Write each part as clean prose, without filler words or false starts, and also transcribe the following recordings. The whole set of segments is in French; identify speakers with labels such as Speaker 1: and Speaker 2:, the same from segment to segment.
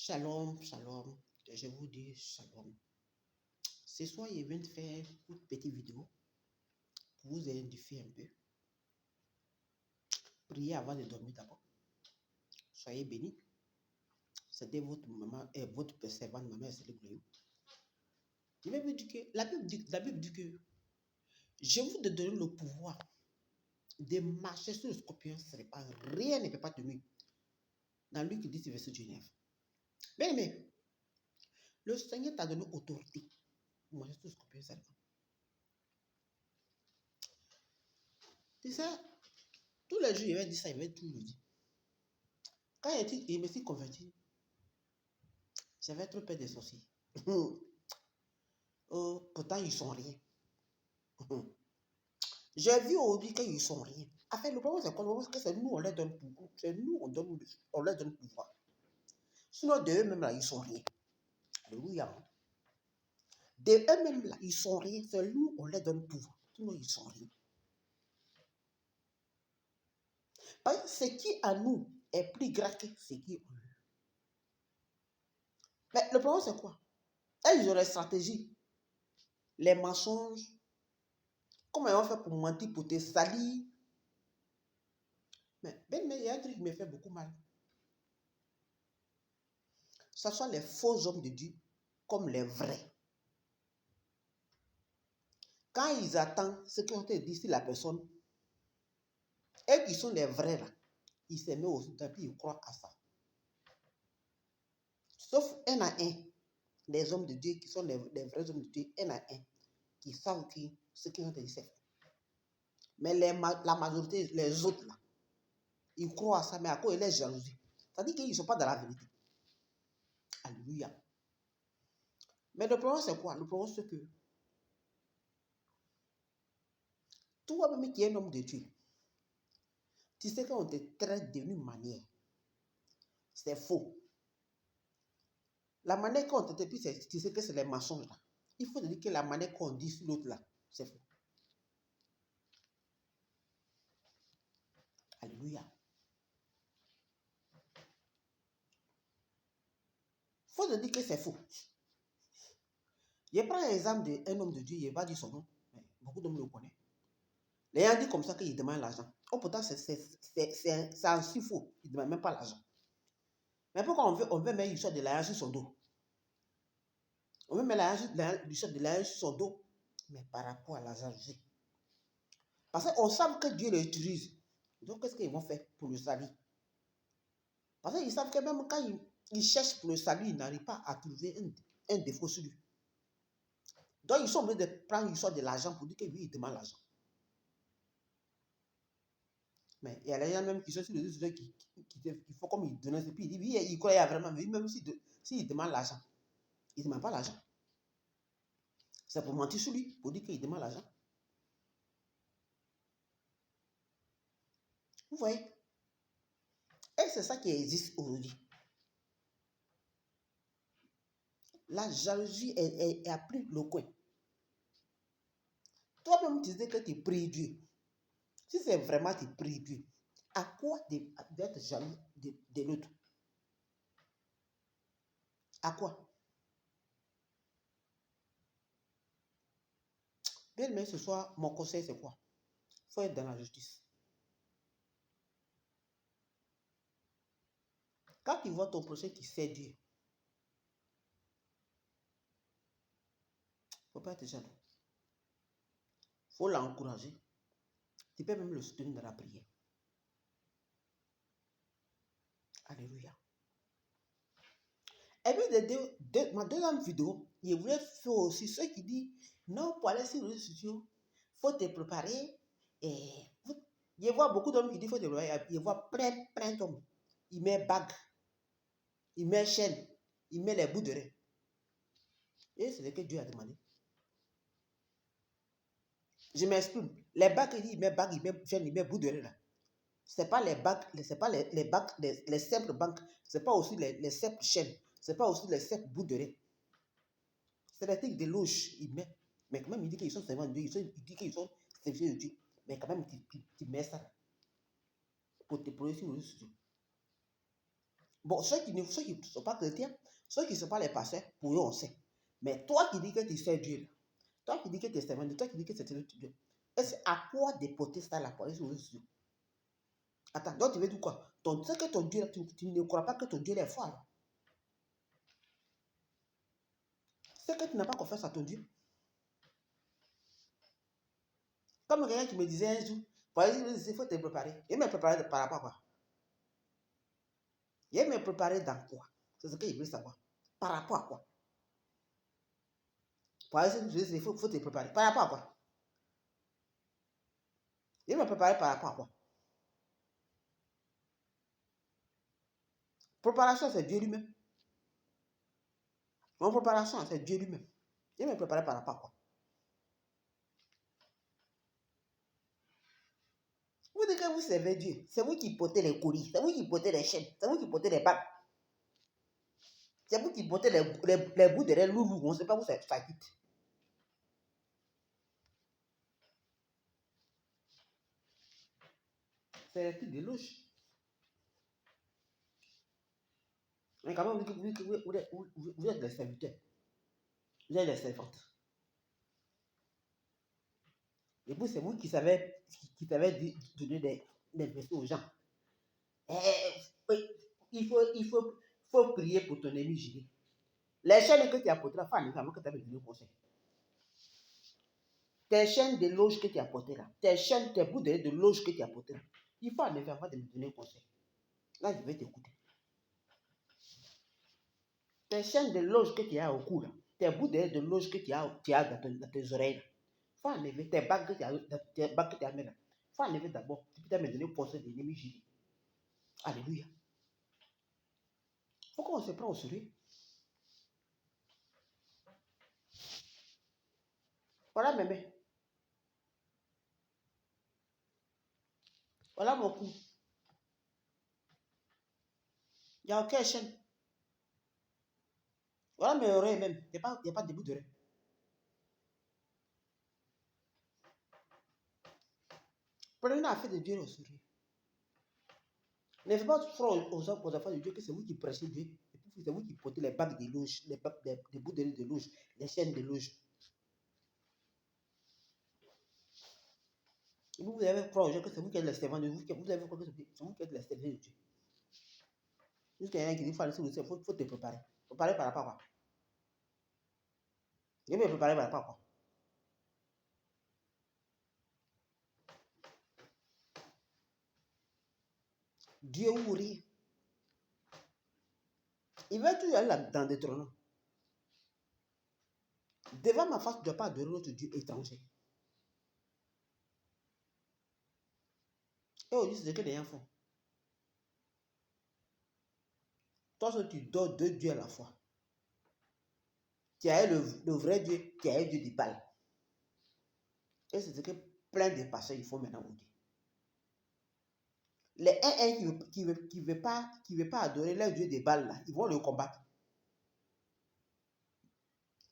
Speaker 1: Shalom, shalom. Je vous dis shalom. Ce soir, je viens de faire une petite vidéo pour vous édifier un peu. Priez avant de dormir d'abord. Soyez bénis. C'était votre maman et votre servante, maman Glorieux. Je vais vous dire que la Bible dit que je vous donne le pouvoir de marcher sur le scorpion, rien ne peut pas tenir. Dans Luc 10, verset 19. Mais, le Seigneur t'a donné autorité pour marcher sur le scorpion serpent. Tu sais, tous les jours, il va dire ça, il va tout le dire. Quand il me suis converti, j'avais trop peur des sorciers. Pourtant, ils sont rien. J'ai vu aujourd'hui qu'ils sont rien. En fait, le problème, c'est quoi? Le problème, c'est que c'est nous, on leur donne pouvoir. C'est nous, on leur donne pouvoir. Sinon, de eux-mêmes, là, ils sont rien. Alléluia. De eux-mêmes, là, ils sont rien. C'est nous, on leur donne pouvoir. Sinon, ils sont rien. Parce que ce qui à nous est plus grave que ce qui en eux. Mais le problème, c'est quoi? Ils ont les stratégies, les mensonges. Comment ils vont faire pour mentir, pour te salir? Mais il y a un truc qui me fait beaucoup mal. Ce sont les faux hommes de Dieu comme les vrais. Quand ils attendent ce qu'ils ont dit sur la personne, et qui sont les vrais là, ils se mettent aussi, et puis ils croient à ça. Sauf un à un, les hommes de Dieu qui sont les vrais hommes de Dieu, un à un, qui savent que ce qu'ils ont dit c'est fait. Mais la majorité, les autres là, ils croient à ça, mais à cause de leur jalousie. C'est-à-dire qu'ils ne sont pas dans la vérité. Alléluia. Mais le problème c'est quoi? Le problème c'est que toi-même qui es un homme de Dieu, tu sais qu'on te traite d'une manière. C'est faux. La manière qu'on te traite, tu sais que c'est les mensonges là. Il faut te dire que la manière qu'on dit sur l'autre là, c'est faux. Alléluia. Il faut te dire que c'est faux. Je prends un exemple d'un homme de Dieu, il va dire son nom. Mais beaucoup d'hommes le connaissent. Les gens disent comme ça qu'il demande l'argent. Oh, pourtant, c'est un si faux. Il ne demande même pas l'argent. Mais pourquoi on veut mettre l'histoire de l'argent sur son dos? On veut mettre l'histoire de l'argent sur son dos. Mais par rapport à la jalousie. Parce qu'on sait que Dieu l'utilise. Donc, qu'est-ce qu'ils vont faire pour le salut? Parce qu'ils savent que même quand ils cherchent pour le salut, ils n'arrivent pas à trouver un défaut sur lui. Donc, ils sont obligés de prendre l'histoire de l'argent pour dire que lui, il demande l'argent. Mais il y a les gens même qui sont sur les réseaux qui font comme ils donnent, et puis ils disent, oui, il croit vraiment, mais même s'il demande l'argent, il ne demande pas l'argent. C'est pour mentir sur lui, pour dire qu'il demande l'argent. Vous voyez? Et c'est ça qui existe aujourd'hui. La jalousie a pris le coin. Toi-même, tu dis que tu pries Dieu. Si c'est vraiment tu pries Dieu, à quoi d'être jaloux de l'autre? À quoi? Bien, mais ce soir, mon conseil, c'est quoi? Il faut être dans la justice. Quand tu vois ton prochain qui sait Dieu, il ne faut pas être jaloux. Il faut l'encourager. Tu peux même le soutenir dans la prière. Alléluia. Et puis, ma deuxième vidéo, je voulais faire aussi ceux qui disent, non, pour aller sur le réseau social, il faut te préparer. Et je vois beaucoup d'hommes qui disent, il faut te préparer. Je vois plein d'hommes. Ils mettent bague, ils mettent chaîne, ils mettent les bouts de rein. Et c'est ce que Dieu a demandé. Je m'exprime. Les bagues, il met bague, il met chaîne, il met bout de rein là. Ce n'est pas les bagues, c'est pas les bagues, les simples bagues, ce n'est pas aussi les simples chaînes, ce n'est pas aussi les simples bouts de rein. C'est des trucs de louche, il met. Mais quand même, il dit qu'ils sont servants de Dieu, il dit qu'ils sont serviteurs de Dieu. Mais quand même, tu mets ça là, pour te produire sur le studio. Bon, ceux qui ne sont pas chrétiens, ceux qui ne sont pas les pasteurs, pour eux, on sait. Mais toi qui dis que tu sais Dieu, toi qui dis que tu es servant, toi qui dis que c'est Dieu, est-ce à quoi déporter ça la police aux yeux? Attends, donc tu veux dire quoi? C'est que ton Dieu, tu ne crois pas que ton Dieu est fort. Alors. C'est que tu n'as pas confiance à ton Dieu. Comme quelqu'un qui me disait un jour, il faut te préparer. Il me préparer par rapport à quoi? Il me préparer dans quoi? C'est ce qu'il veut savoir. Par rapport à quoi? Il faut te préparer. Par rapport à quoi? Il me préparer par rapport à quoi? Préparation, c'est Dieu lui-même. Mon préparation, c'est Dieu lui-même. Il me préparer par rapport à quoi? Vous dites que vous servez Dieu. C'est vous qui portez les courriers. C'est vous qui portez les chaînes. C'est vous qui portez les bagues. C'est vous qui portez les bouts de les loulous. On ne sait pas où ça quitte. C'est un truc de louche. Mais quand même, vous êtes des serviteurs. Vous êtes des servantes. Et puis, c'est vous qui savez donner des versos aux gens. Il faut prier pour ton ami Julie. Les chaînes que tu as portées là, avant que tu avais donné conseil. Tes chaînes de loge que tu as portées là, tes bouts de loge que tu as portées là, il faut en effet avant de me donner conseil. Là, je vais t'écouter. Tes chaînes de loge que tu as au cou là, tes bouts de loge que tu as dans tes oreilles là, il faut enlever tes bagues que tu as mis là. Il faut enlever d'abord. Tu peux me donner conseil de l'ennemi Julie. Alléluia. Il faut qu'on se prenne au sérieux. Voilà, mémé. Voilà mon cou. Il n'y a aucune chaîne. Voilà mes oreilles même. Il n'y a pas de bout d'oreille. Prenez l'affaire de Dieu au sérieux. Ne faites pas trop aux enfants de Dieu que c'est vous qui prêchez Dieu. Et puis c'est vous qui portez les bagues des loges, les bouts de loge, les chaînes de loge. Et vous avez croire aux gens que c'est vous qui êtes les servants de Dieu. Vous avez croire que c'est vous qui êtes les servants de Dieu. Jusqu'à un qui dit il faut te préparer. Préparer par rapport à quoi? Je vais me préparer par rapport à quoi? Dieu ou rien. Il va toujours aller dans des trônes. Devant ma face, tu ne dois pas adorer notre Dieu étranger. Et aujourd'hui, c'est ce que les gens font. Toi, tu dors deux dieux à la fois. Tu as le vrai Dieu, tu as le Dieu du Baal. Et c'est ce que plein de pasteurs ils font maintenant aujourd'hui. Les qui ne veut pas adorer le Dieu des Baal, là, ils vont le combattre.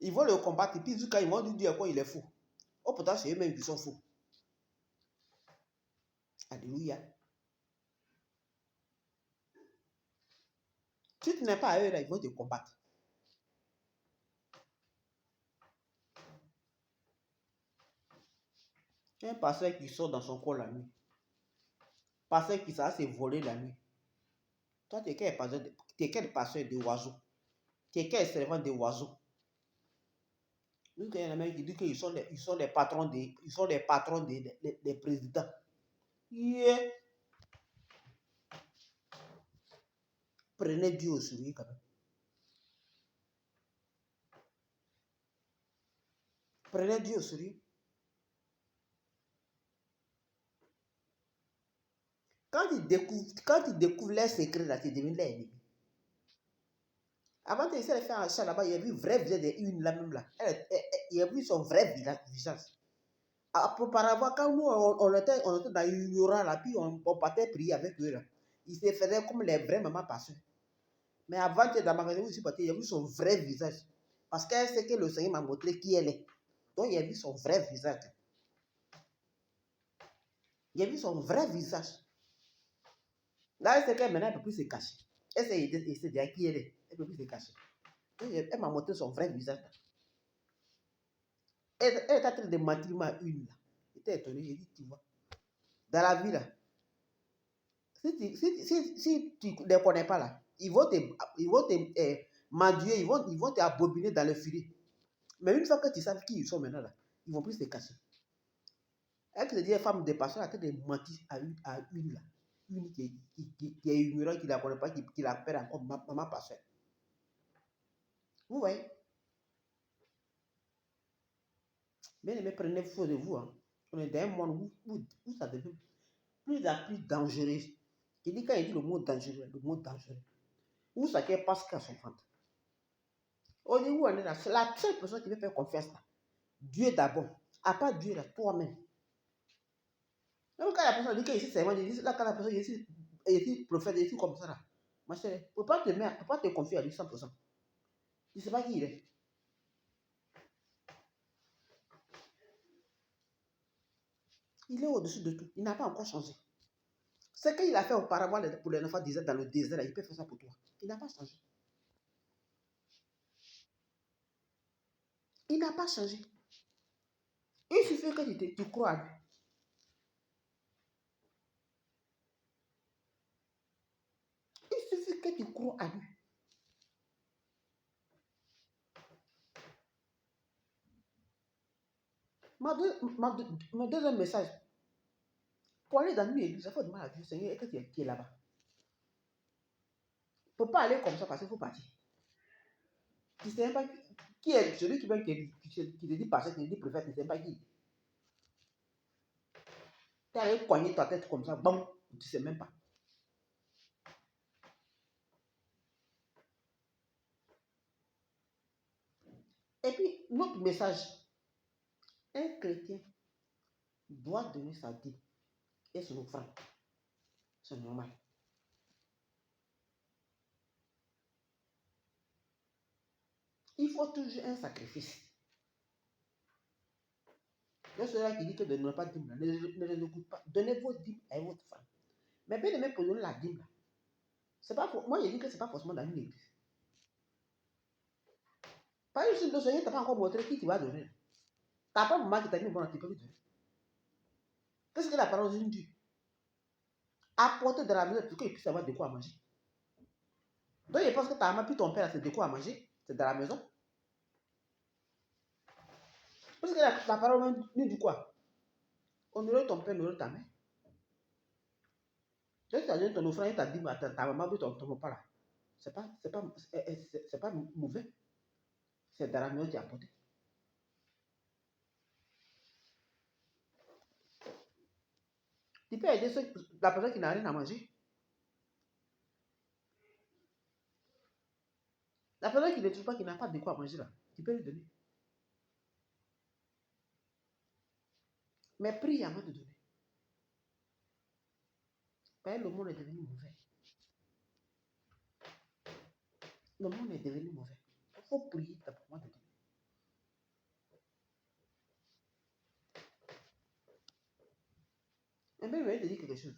Speaker 1: Ils vont le combattre, et puis quand ils vont lui dire quoi il est fou. Oh, pourtant, c'est eux-mêmes qui sont fous. Alléluia. Si tu n'es pas à eux, là, ils vont te combattre. Un pasteur qui sort dans son corps la nuit. Pasteur qui ça se voler la nuit. Toi, tu es quel pasteur de oiseaux? Tu es quel servant de oiseaux? Nous, il y en a qui disent qu'ils sont les patrons des présidents. Yeah. Prenez Dieu au sérieux quand même. Prenez Dieu au sérieux. Quand tu découvres les secrets là, tu deviens l'ennemi. Avant de essayer de faire un chat là-bas, il y a vu vrai visage d'une là même là. Il y a vu son vrai visage. Auparavant, quand nous on était dans l'ignorant là, puis on partait prier avec eux là. Ils se faisaient comme les vrais mamans passeurs. Mais avant de dans le magasin où je suis parti, il a vu son vrai visage. Parce qu'elle sait que le Seigneur m'a montré qui elle est. Donc il a vu son vrai visage. Il a vu son vrai visage. Là, c'est qu'elle maintenant ne peut plus se cacher. Elle s'est dit à qui elle est. Elle ne peut plus se cacher. Elle m'a montré son vrai visage. Elle est en train de mentir à une là. J'étais étonné. J'ai dit, tu vois, dans la vie là, si tu ne les connais pas là, ils vont te mendier, ils vont te abobiner dans le filet. Mais une fois que tu sais qui ils sont maintenant là, ils ne vont plus se cacher. Elle se dit, femme de passion, elle a de mentir à une là. Une qui est ignorante, qui ne la connaît pas, qui l'appelle encore maman passion. Vous voyez? Bien aimé, prenez soin de vous. Hein. On est dans un monde où ça devient plus en plus dangereux. Il dit quand il dit le mot dangereux, où ça passe qu'à son ventre. On dit où on est là, c'est la seule personne qui veut faire confiance là. Dieu d'abord. À part Dieu là, toi-même. Même quand la personne dit que ici c'est moi, là quand la personne dit ici prophète, ici comme ça là. Ma chérie, il ne faut pas te confier à lui 100%. Tu ne sais pas qui il est. Il est au-dessus de tout. Il n'a pas encore changé. Ce qu'il a fait auparavant pour les enfants d'Israël dans le désert, il peut faire ça pour toi. Il n'a pas changé. Il n'a pas changé. Il suffit que tu crois à lui. Il suffit que tu crois à lui. Mon deuxième message. Pour aller dans une église, il faut demander à Dieu, Seigneur, est-ce que tu es là-bas? Il ne faut pas aller comme ça parce qu'il faut partir. Tu ne sais pas qui est celui qui te dit pasteur, qui te dit prophète, tu ne sais pas qui. Tu es allé cogner ta tête comme ça, bon, tu ne sais même pas. Et puis, notre message, un chrétien doit donner sa dîme et son offrande. C'est normal. Il faut toujours un sacrifice. Il y a ceux-là qui disent que de ne pas dîme, ne les écoute pas. Donnez vos dîmes à votre femme. Mais bien aimé pour donner la dîme, là. C'est pas pour, moi, je dis que ce n'est pas forcément dans une église. Pas juste le Seigneur, tu n'as pas encore montré qui tu vas donner. Tu n'as pas maman qui t'a dit, bon, tu peux lui donner. Qu'est-ce que la parole de Dieu dit? Apporter de la maison pour qu'il puisse avoir de quoi manger. Donc, je pense que ta maman puis ton père, c'est de quoi manger. C'est dans la maison. Parce que la parole nous dit quoi? Honorer ton père, honorer ta mère. Donc, si tu as donné ton offrande et tu as dit ta maman puis ton papa là. C'est pas mauvais. C'est dans la maison que tu as apporté. Tu peux aider la personne qui n'a rien à manger. La personne qui ne trouve pas, qui n'a pas de quoi manger là, tu peux lui donner. Mais prie avant de donner. Parce que le monde est devenu mauvais. Le monde est devenu mauvais. Il faut prier d'abord de donner. Mais même, je vais te dire quelque chose.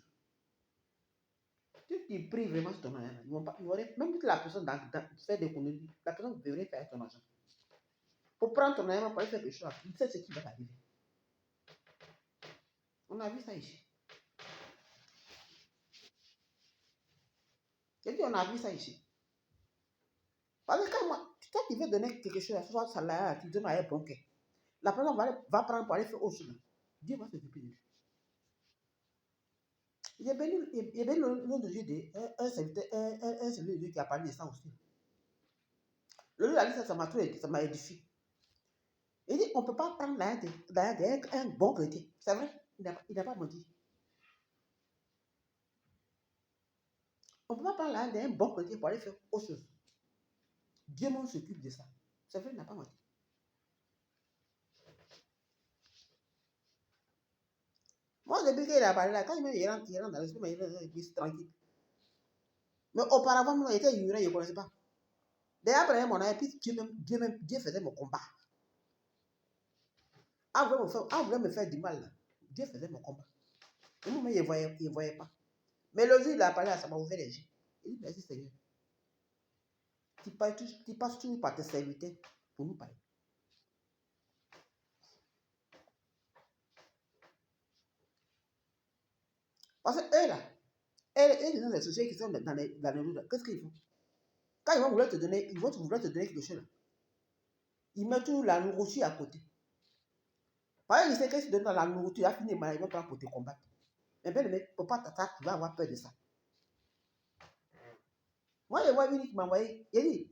Speaker 1: Si tu pries vraiment sur ton argent, même si la personne fait des conneries, la personne devrait faire ton argent. Pour prendre ton argent, pour aller faire quelque chose, tu sais ce qui va t'arriver. On a vu ça ici. J'ai dit, on a vu ça ici. Parce que quand tu veux donner quelque chose, soit salaire, tu donnes à un banquet. La personne va prendre pour aller faire autre chose. Dieu va s'occuper de lui. Il y a béni le nom de Dieu, un serviteur de Dieu qui a parlé de ça aussi. Le lieu a dit ça, ça m'a édifié. Il dit, on ne peut pas prendre un bon chrétien. C'est vrai, il n'a pas menti. On ne peut pas prendre d'un bon chrétien pour aller faire autre chose. Dieu même s'occupe de ça. C'est vrai, il n'a pas menti. Moi, depuis qu'il a parlé là, quand il rentre dans l'esprit, mais il est tranquille. Mais auparavant, moi, il était ignorant, il ne connaissait pas. D'ailleurs, après mon âge, puis Dieu faisait mon combat. On voulait me faire du mal, là. Dieu faisait mon combat. Et moi, il ne voyait pas. Mais le jour, il a parlé à ça, m'a ouvert les yeux. Il dit, merci Seigneur. tu passes toujours par tes serviteurs pour nous parler. Parce que eux là, ils ont des sociétés qui sont dans les rues là. Qu'est-ce qu'ils font? Quand ils vont vouloir te donner, quelque chose là, ils mettent toujours la nourriture à côté. Par exemple, ils savent que si tu donnes la nourriture, il a fini mal, ils vont prendre pour te combattre. Mais bien, le mec, pour pas t'attaquer, tu vas avoir peur de ça. Moi, je vois une qui m'a envoyé, elle dit,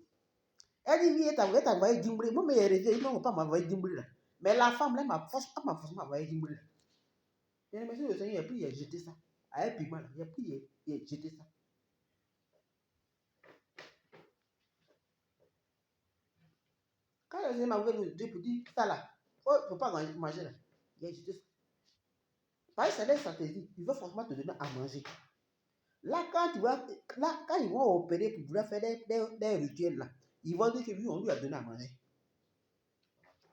Speaker 1: oui, elle t'a envoyé Dimbré. Moi, mais elle est non, pas m'envoyer Dimbré là. Mais la femme là, elle m'a forcément envoyé Dimbré là. Et le monsieur, le Seigneur, il a pris, il a jeté ça. À un pigment là, il a pris, il a jeté ça. Quand le Seigneur m'a ouvert le Dieu pour dire, ça là, faut pas manger là. Il a jeté ça. Parce que c'est des stratégies, il veut forcément te donner à manger. Là, quand ils vont opérer pour vouloir faire des rituels là, ils vont dire que lui, on lui a donné à manger.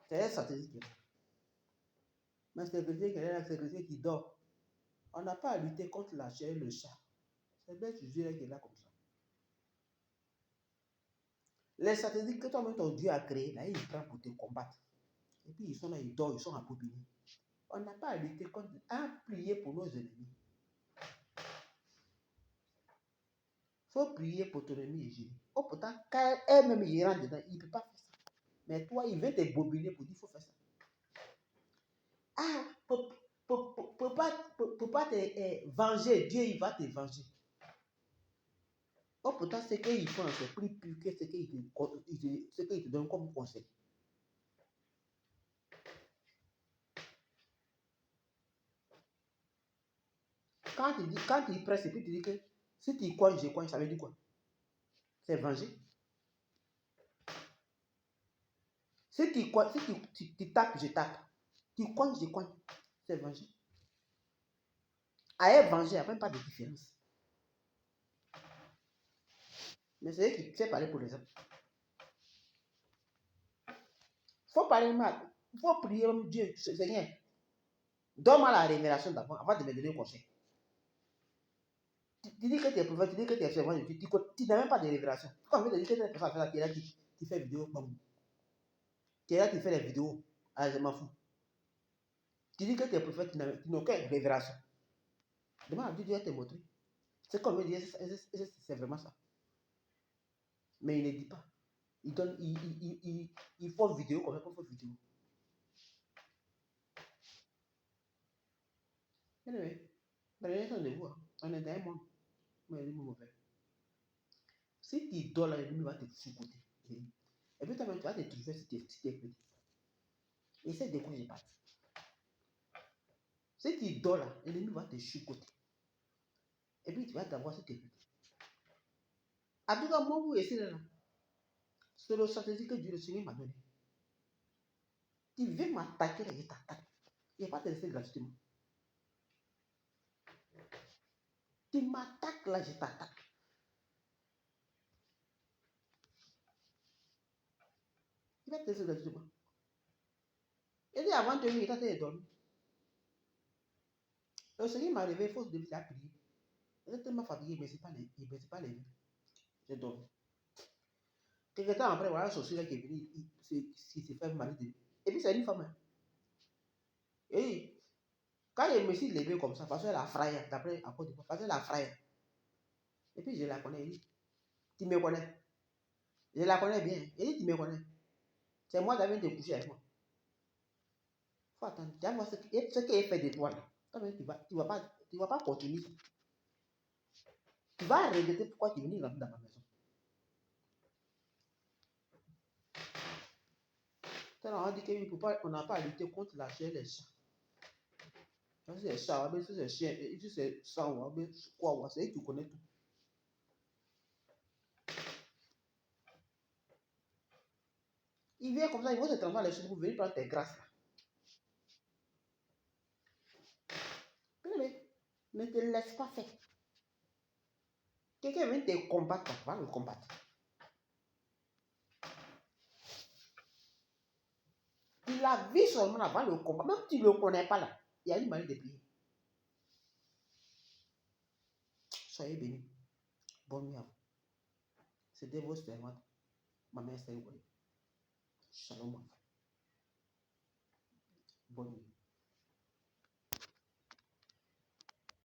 Speaker 1: C'est des stratégies. Mais c'est quelqu'un qui dort. On n'a pas à lutter contre la chair et le chat. C'est des sujets qui est là comme ça. Les stratégies que toi-même ton Dieu a créées, là, il prend pour te combattre. Et puis ils sont là, ils dorment, ils sont embobinés. On n'a pas à lutter contre, à prier pour nos ennemis. Il faut prier pour ton ennemi et oh, pourtant, quand elle-même il rentre dedans, il ne peut pas faire ça. Mais toi, il veut te bobiner pour dire qu'il faut faire ça. Ah, pour pas te venger, Dieu, il va te venger. Oh, pourtant, ce qu'ils font, c'est plus pur que ce qu'ils te donnent comme conseil. Quand il presse, et puis tu dis que si tu coins, je coins, ça veut dire quoi? C'est venger. Si tu tapes, je tape. Tu coins, je coins. C'est venger. À être venger, il n'y a même pas de différence. Mais c'est eux qui savent parler pour les autres. Il faut parler mal. Il faut prier comme Dieu, Seigneur. Donne-moi la révélation d'abord avant de me donner un conseil. Tu dis que tu es prophète, tu dis que tu es servant de Dieu, tu n'as même pas de révélation. Quand on veut te dire que tu es personne qui est là qui fait vidéo, qui est là qui fait les vidéos, je m'en fous. Tu dis que tu es prophète, tu n'as aucune révélation. Demande à Dieu, Dieu va te montrer. C'est comme il dit, c'est vraiment ça. Mais il ne dit pas. Il faut vidéo comme il faut vidéo. Anyway, prenez soin de vous. On est dans un monde. Mais il est mauvais. Si tu dors là, l'ennemi va te sous-côté. Et puis toi-même, tu vas te trouver si tu es petit. Essaie de coucher pas. Si tu dors là, l'ennemi va te sous-côté. Et puis tu vas t'avoir si tu es petit. En tout cas, moi, vous essayez là. C'est le stratégie que Dieu le Seigneur m'a donné. Tu veux m'attaquer là, je t'attaque. Il ne va pas te laisser gratuitement. Tu m'attaques là, je t'attaque. Il va te laisser gratuitement. Il dit avant de venir, il t'a donné. Le Seigneur m'a réveillé, il faut se lever à prier. Il est tellement fatigué, il ne baisse pas les vues. Je dors. Quelque temps après, voilà, un sorcier qui est venu, il s'est fait marier. Et puis c'est une femme. Et quand je me suis levé comme ça, parce qu'elle a fraye, d'après à côté, parce qu'elle a fraye. Et puis je la connais, il dit, tu me connais. Je la connais bien. Il dit, tu me connais. C'est moi qui viens de coucher avec moi. Faut attendre. Tu vas voir ce qu'elle fait de toi là. Tu vas pas continuer. Tu vas regretter pourquoi tu es venu rentrer dans ma maison. On a dit qu'on n'a pas à lutter contre la chair des chats. Si c'est chat, si c'est chien, si c'est sang, quoi, c'est que tu connais tout. Il vient comme ça, il va se transformer les choses pour venir prendre tes grâces. Ne te laisse pas faire. Quelqu'un vient te combattre, va le combattre. Il a vu seulement avant le combat, même si tu ne le connais pas là, il y a une manière de prier. Soyez bénis. Bonne nuit à vous. C'était vos servantes. Ma mère, c'est Shalom. Bonne nuit.